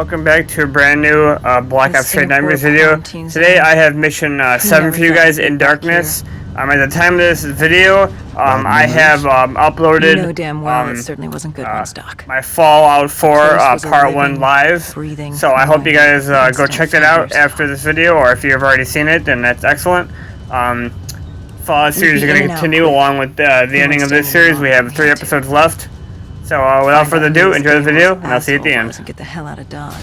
welcome back to a brand new Black The Ops Trade Singapore Nightmares video. quarantine Today zone. I have mission 7 for you never guys thought I'd in be back darkness. At the time of this video, Bad I memories? have uploaded You know damn well it certainly wasn't good ones, Doc. my Fallout 4 place was a Part 1 living, live. breathing So I hope you guys reminder of go check that out instant after this video, or if you've already seen it, then that's excellent. Fallout series is We'd be going in to and out continue quick. along with the ending of this series. We have 3 episodes left. So without further ado, enjoy the video, and I'll see you at the end. And get the hell out of Dodge.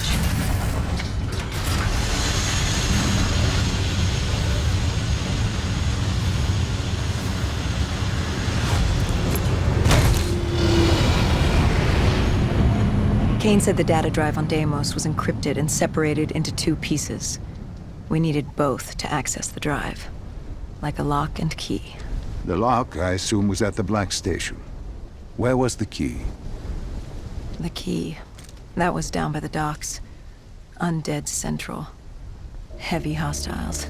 Kane said the data drive on Deimos was encrypted and separated into 2 pieces. We needed both to access the drive. Like a lock and key. The lock, I assume, was at the Black Station. Where was the key? The key. That was down by the docks. Undead Central. Heavy hostiles.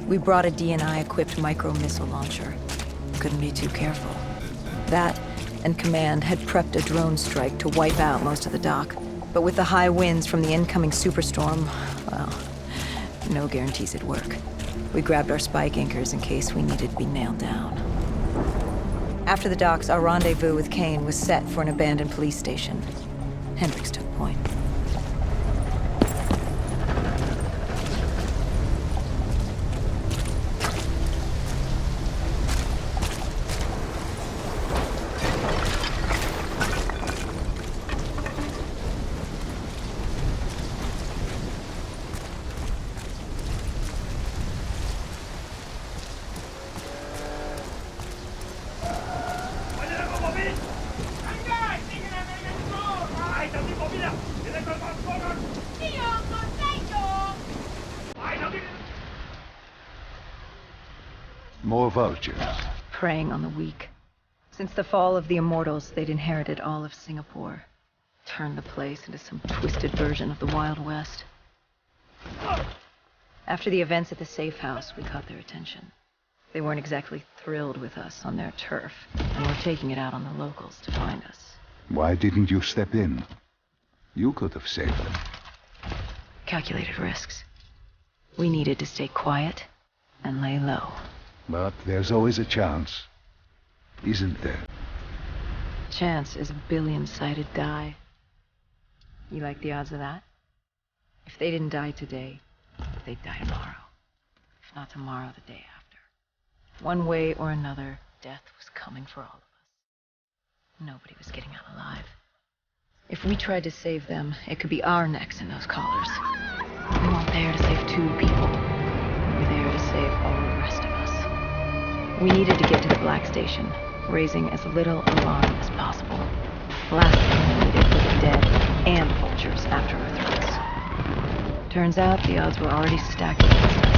We brought a DNI-equipped micro-missile launcher. Couldn't be too careful. That, and Command had prepped a drone strike to wipe out most of the dock. But with the high winds from the incoming superstorm, well, no guarantees it'd work. We grabbed our spike anchors in case we needed to be nailed down. After the docks, our rendezvous with Kane was set for an abandoned police station. Hendricks took point. More vultures. Preying on the weak. Since the fall of the Immortals, they'd inherited all of Singapore. Turned the place into some twisted version of the Wild West. After the events at the safe house, we caught their attention. They weren't exactly thrilled with us on their turf, and were taking it out on the locals to find us. Why didn't you step in? You could have saved them. Calculated risks. We needed to stay quiet and lay low. But there's always a chance, isn't there? Chance is a billion-sided die. You like the odds of that? If they didn't die today, they'd die tomorrow. If not tomorrow, the day after. One way or another, death was coming for all of us. Nobody was getting out alive. If we tried to save them, it could be our necks in those collars. We weren't there to save 2 people. We were there to save all the rest of us. We needed to get to the Black Station, raising as little alarm as possible. The last thing we needed was the dead and vultures after our throats. Turns out the odds were already stacked against us.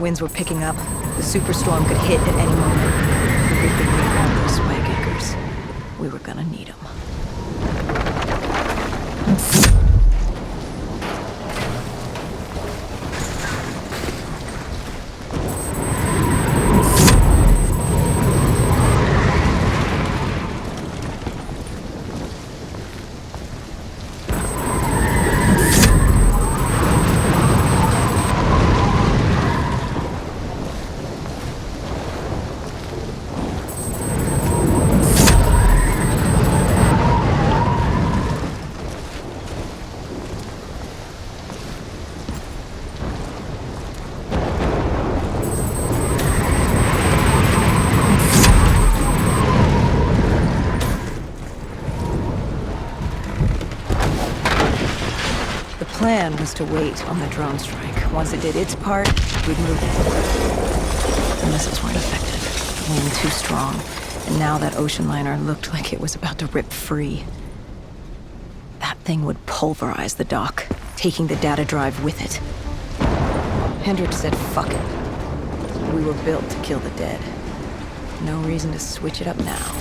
winds were picking up. The superstorm could hit at any moment. We'd been waiting on those swag acres. We were gonna need them. The plan was to wait on the drone strike. Once it did its part, we'd move in. The missiles weren't effective. The wind too strong. And now that ocean liner looked like it was about to rip free. That thing would pulverize the dock, taking the data drive with it. Hendricks said, fuck it. We were built to kill the dead. No reason to switch it up now.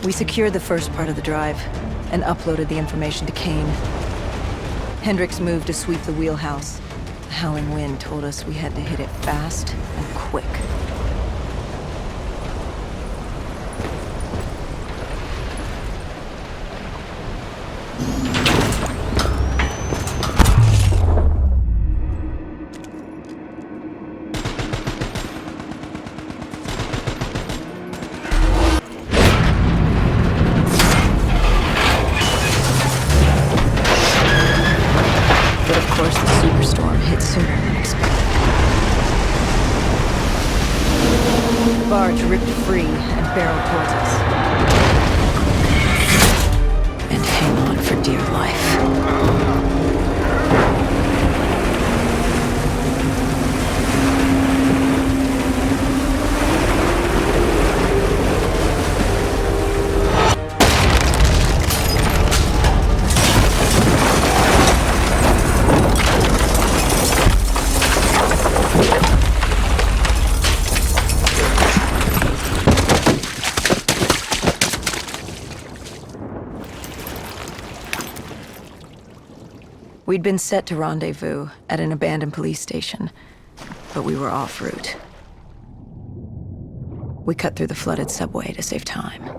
We secured the first part of the drive and uploaded the information to Kane. Hendricks moved to sweep the wheelhouse. The howling wind told us we had to hit it fast and quick. Barge ripped free and barreled towards us. And hang on for dear life. We'd been set to rendezvous at an abandoned police station, but we were off route. We cut through the flooded subway to save time.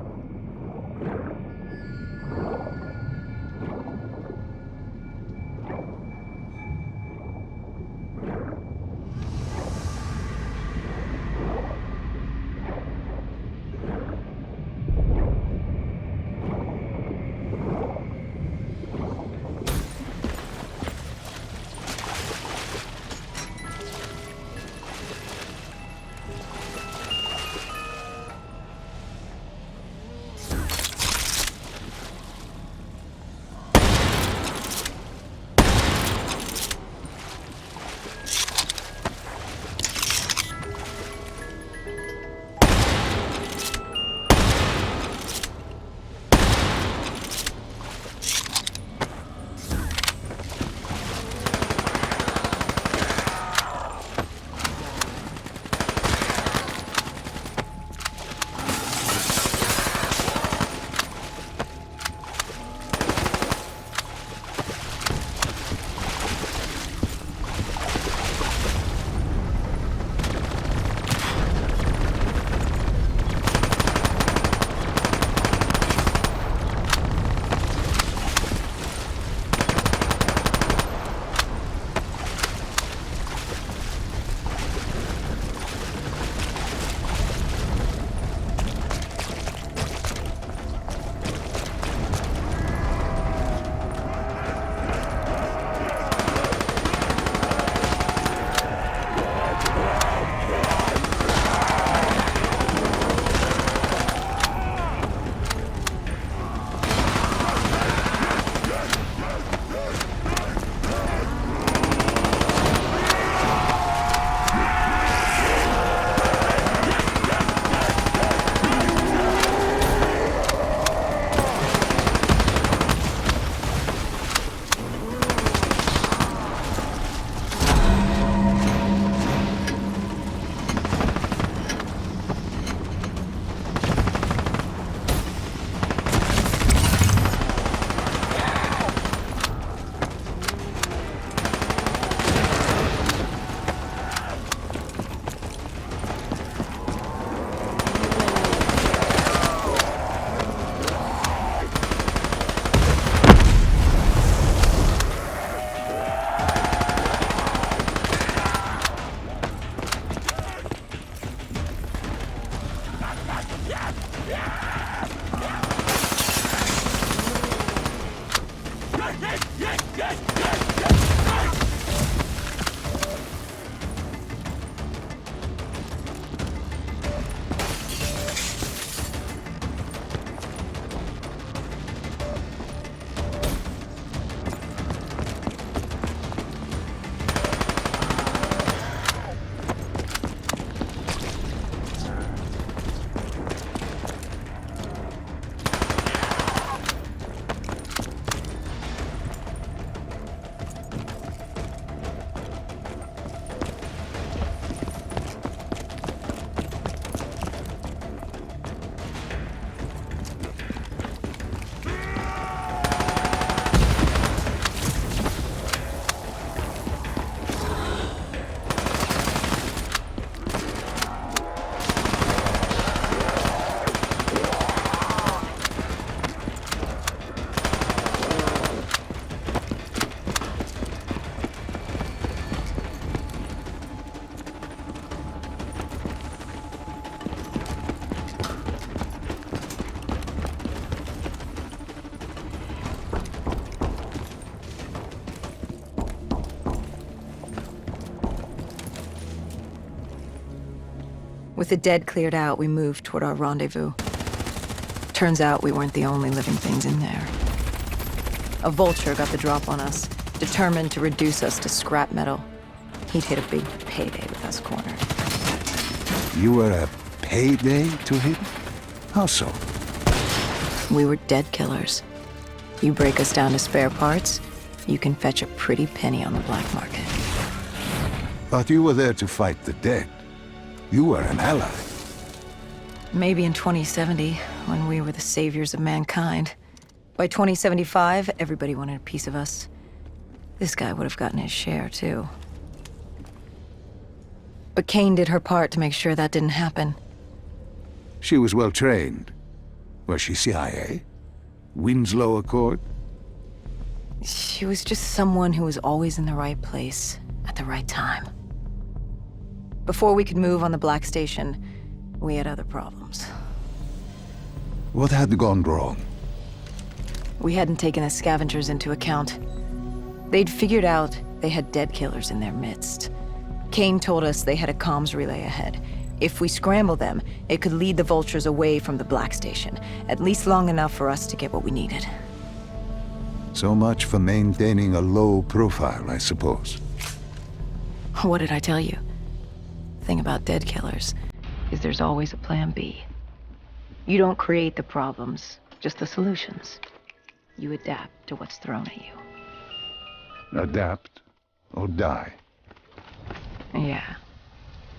With the dead cleared out, we moved toward our rendezvous. Turns out we weren't the only living things in there. A vulture got the drop on us, determined to reduce us to scrap metal. He'd hit a big payday with us cornered. You were a payday to him? How so? We were dead killers. You break us down to spare parts, you can fetch a pretty penny on the black market. But you were there to fight the dead. You were an ally. Maybe in 2070, when we were the saviors of mankind. By 2075, everybody wanted a piece of us. This guy would have gotten his share, too. But Kane did her part to make sure that didn't happen. She was well trained. Was she CIA? Winslow Accord? She was just someone who was always in the right place, at the right time. Before we could move on the Black Station, we had other problems. What had gone wrong? We hadn't taken the scavengers into account. They'd figured out they had dead killers in their midst. Kane told us they had a comms relay ahead. If we scrambled them, it could lead the vultures away from the Black Station, at least long enough for us to get what we needed. So much for maintaining a low profile, I suppose. What did I tell you? The thing about dead killers is there's always a plan B. You don't create the problems, just the solutions. You adapt to what's thrown at you. Adapt or die. Yeah.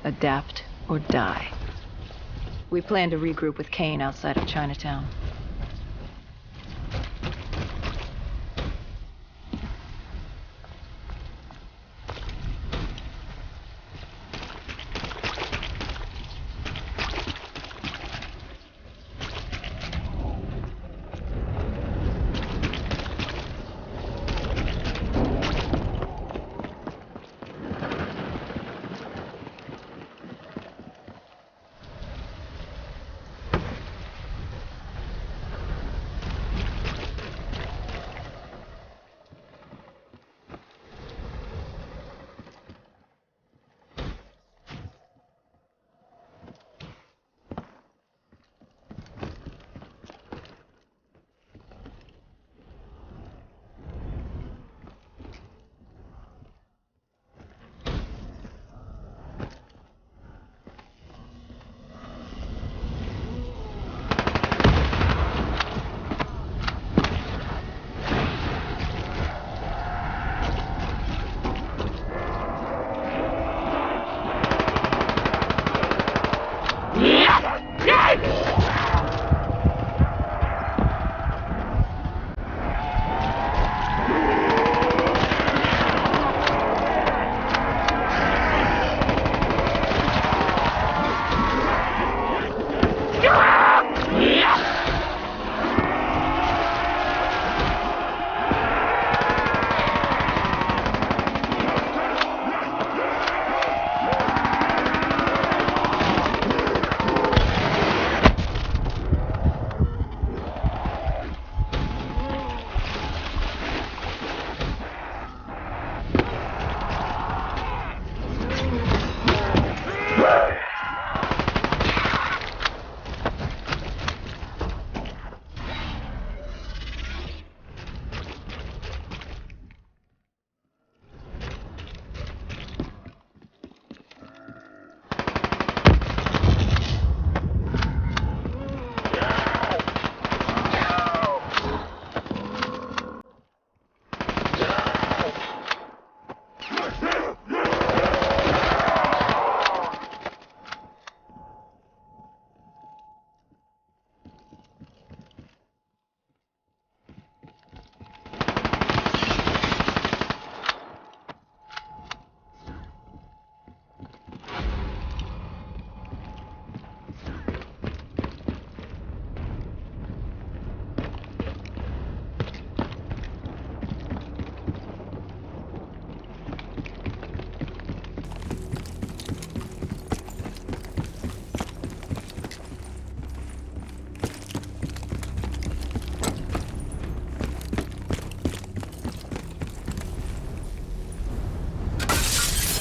Adapt or die. We plan to regroup with Kane outside of Chinatown.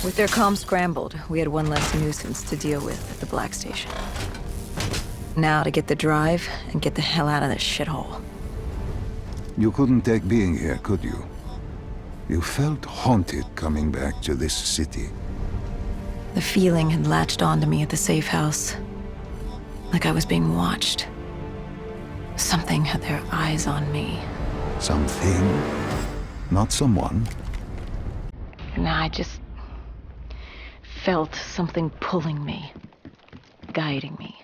With their comms scrambled, we had one less nuisance to deal with at the Black Station. Now to get the drive and get the hell out of this shithole. You couldn't take being here, could you? You felt haunted coming back to this city. The feeling had latched onto me at the safe house. Like I was being watched. Something had their eyes on me. Something, not someone. And I just felt something pulling me, guiding me.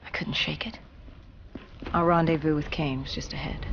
I couldn't shake it. Our rendezvous with Kane was just ahead.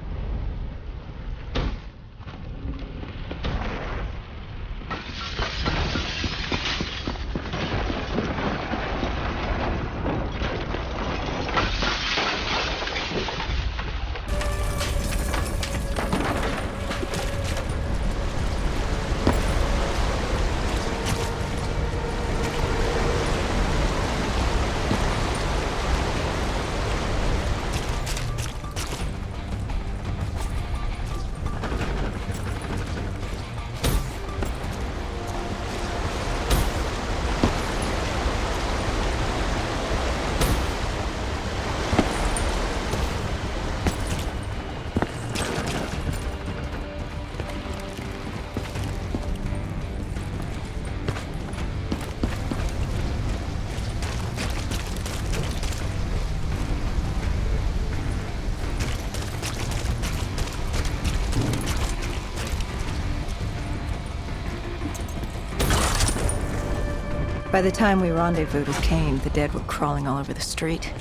By the time we rendezvoused with Kane, the dead were crawling all over the street.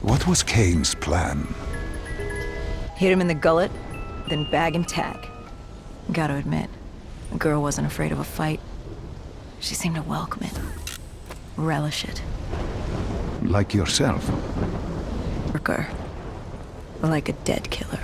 What was Kane's plan? Hit him in the gullet, then bag and tag. Gotta admit, the girl wasn't afraid of a fight. She seemed to welcome it, relish it. Like yourself. Worker, like a dead killer.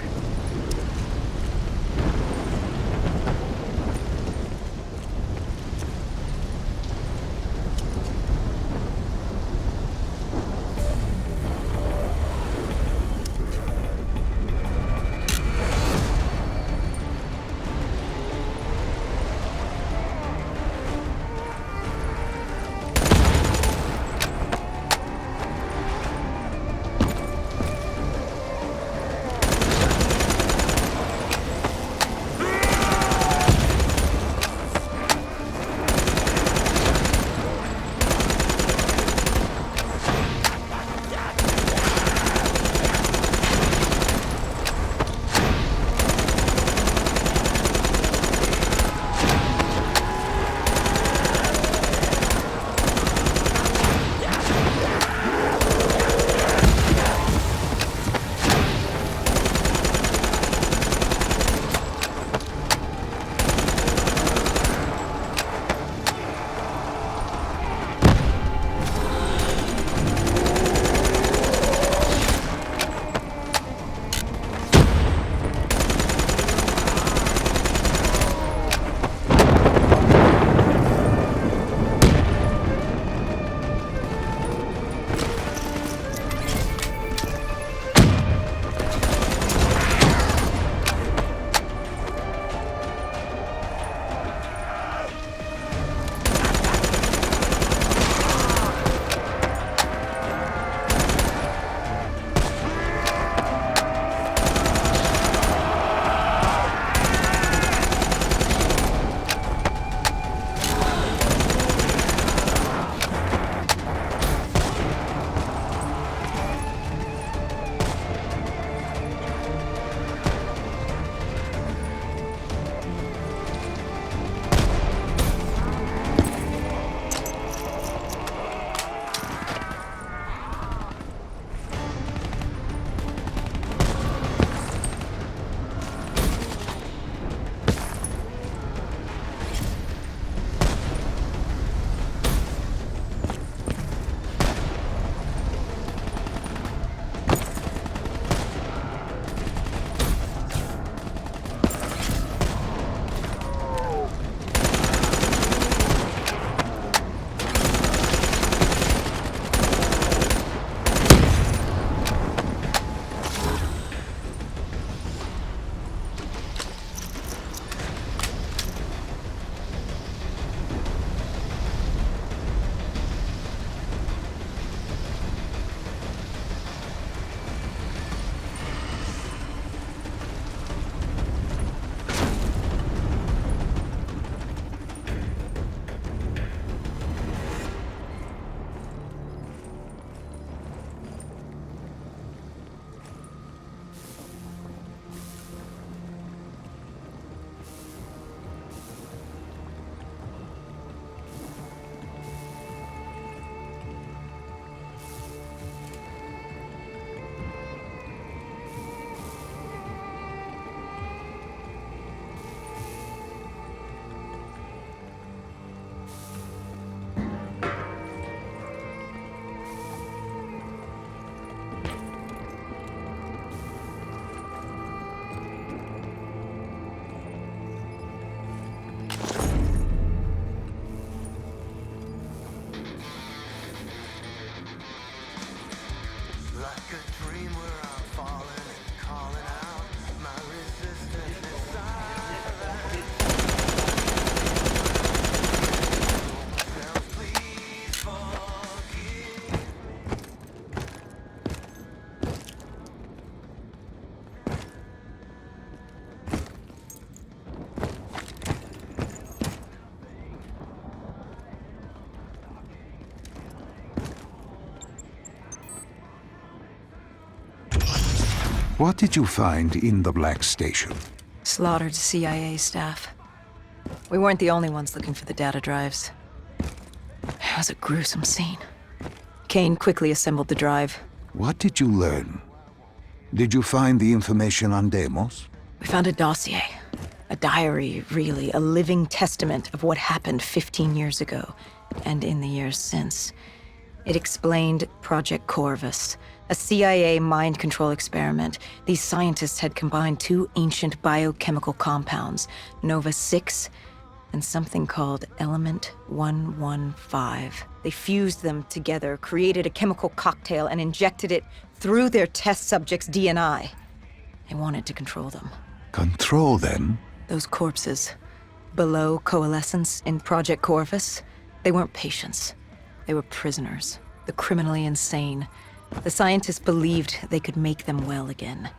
What did you find in the Black Station? Slaughtered CIA staff. We weren't the only ones looking for the data drives. It was a gruesome scene. Kane quickly assembled the drive. What did you learn? Did you find the information on Deimos? We found a dossier. A diary, really. A living testament of what happened 15 years ago, and in the years since. It explained Project Corvus, a CIA mind control experiment. These scientists had combined two ancient biochemical compounds, Nova-6 and something called Element 115. They fused them together, created a chemical cocktail, and injected it through their test subjects' DNI. They wanted to control them. Control them? Those corpses, below coalescence in Project Corvus, they weren't patients. They were prisoners, the criminally insane. The scientists believed they could make them well again,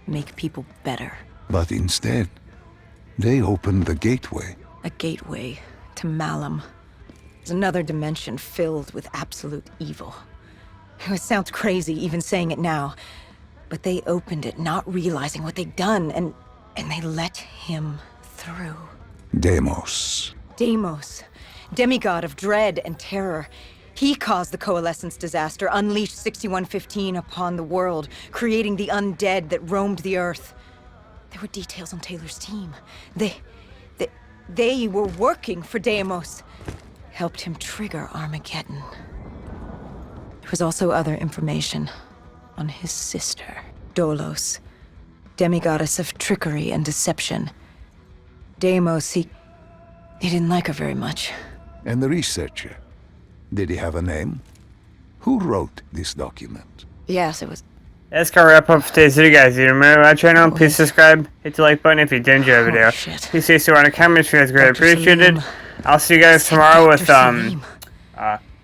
make people better. But instead, they opened the gateway. A gateway to Malum. It's another dimension filled with absolute evil. It sounds crazy even saying it now, but they opened it not realizing what they'd done, and they let him through. Deimos. Deimos, demigod of dread and terror. He caused the Coalescence disaster, unleashed 6115 upon the world, creating the undead that roamed the earth. There were details on Taylor's team. They were working for Deimos. Helped him trigger Armageddon. There was also other information on his sister, Dolos, demigoddess of trickery and deception. Deimos, he didn't like her very much. And the researcher? Did he have a name? Who wrote this document? Yes, it was... That's gonna wrap up today's video, guys. If you remember our channel, please subscribe, hit the like button if you did enjoy the video. Shit. Please say so in the comments if you guys greatly Dr. appreciated. Salim. I'll see you guys tomorrow with Salim.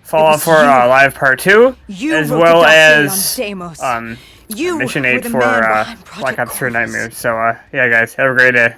Fallout 4 Live Part 2, You as wrote well the dossier as on Deimos. You Mission were 8 the for man behind Black Project Ops 3 Corvus. Nightmares. So yeah, guys, have a great day.